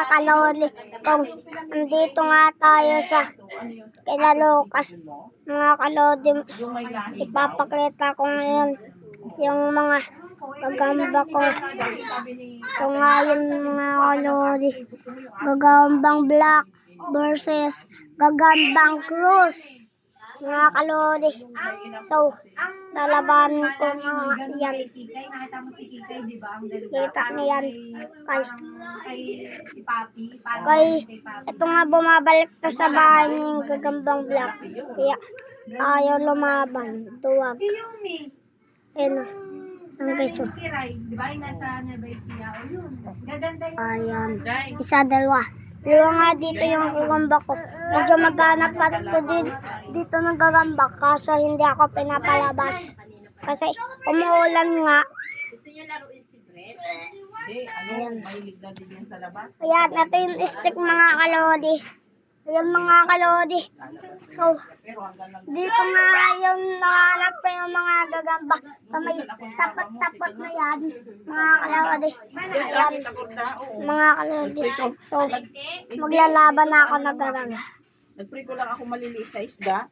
kaloli, kung nandito nga tayo sa kila Lucas, mga kalodi, ipapakita ko ngayon yung mga gagamba ko. So ngayon mga kalodi, gagambang black versus gagambang cruz. Mga kalodi, so lalabanan ko mga yan. Kita niyan kay ito nga bumabalik to sa bahay ng gagambang black, kaya ayaw lumaban, duwag. Ang guys, ayan, isa, dalawa nga dito yung gagamba ko. Medyo maghanap ako dito ng gagamba, kaso hindi ako pinapalabas kasi umuulan nga. Gusto niyo laruin si Brett? Hindi, mahilig na din yan sa labas. Ayan, ito yung stick mga kalodi. Ayan mga kalodi. So, dito nga yung nahanap ko yung mga gagamba sa may sapot-sapot na yan. Mga kalodi. Ayan, mga kalodi. So, maglalaban na ako ng gagamba. Nagprito lang ako maliliit na isda.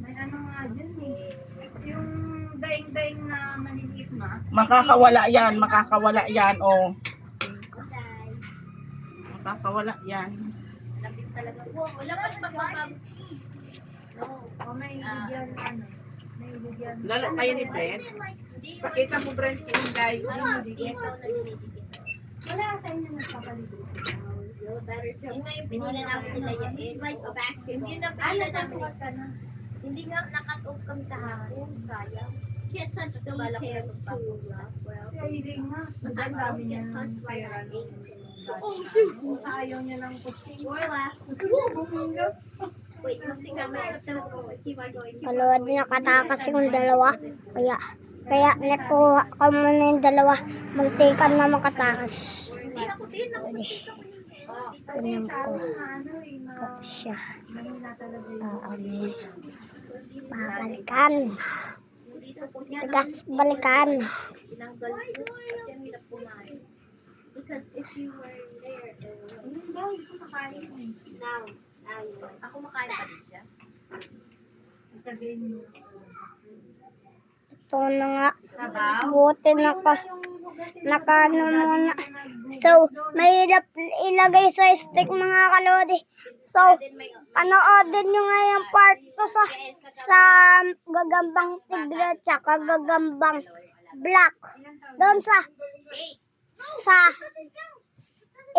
May ano nga dyan eh. Yung daing-daing na maliliit na. Makakawala yan, oh. Makakawala yan. Lapit talaga. Wow, wala pa magbabago. No, may bigyan ano. May bigyan. Lalo kayo ni Brent. Pakita mo Brent yung guy. Wala sa inyo nagpapaligo. Yun nga yung pinila namin nila yan. Like a basket. Yun ang pinila namin. Hindi nga nakatog kami kahapon. Sayang. Can't touch those hairs too well. Si Aileen nga. Ang dami niya ng pera. Oh, shoot! Ayaw niya ng posting. Orla. Wait, kasi kami. Keep on going. Kalodi nakatakas yung dalawa. Kaya nakuha ko muna yung dalawa. Muntikan na makatakas. Hindi ako din. Kasi sa amin na ano eh. Siya. Mahina talaga yun. Babalikan. Tigas balikan. Tinanggal ko. Kasi ang hirap kumain. Because if you were there, Hindi, ito makain mo eh. now you are. Ako makain pa din siya. Sabihin mo. Ito na nga. Sabaw? Buti nakano muna. So, mahirap ilagay sa stick mga kalodi. So, panoodin nyo nga yung part 2 sa gagambang tigre tsaka gagambang black. Doon sa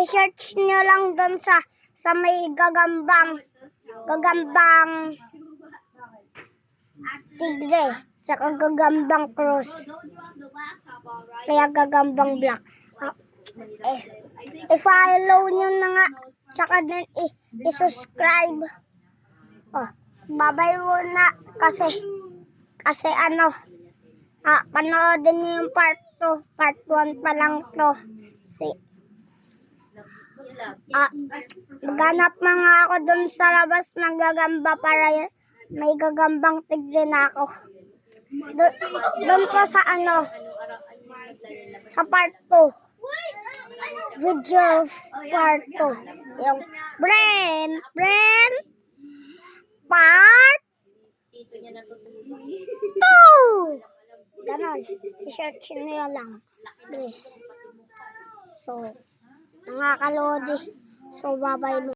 i-search nyo lang doon sa may gagambang tigre tsaka gagambang cruz. Kaya gagambang black. I-follow nyo na nga. Tsaka din i-subscribe. Oh, babay muna kasi ano, panoodin nyo yung part 2. Part 1 pa lang to. Maghanap mga ako dun sa labas ng gagamba para may gagambang tigre na ako. Doon po sa ano, sa part 2. Video part 2. Yung Brent part 2. Ganon. I-search nyo lang. Please. So, mga kalodi. So, bye-bye mo.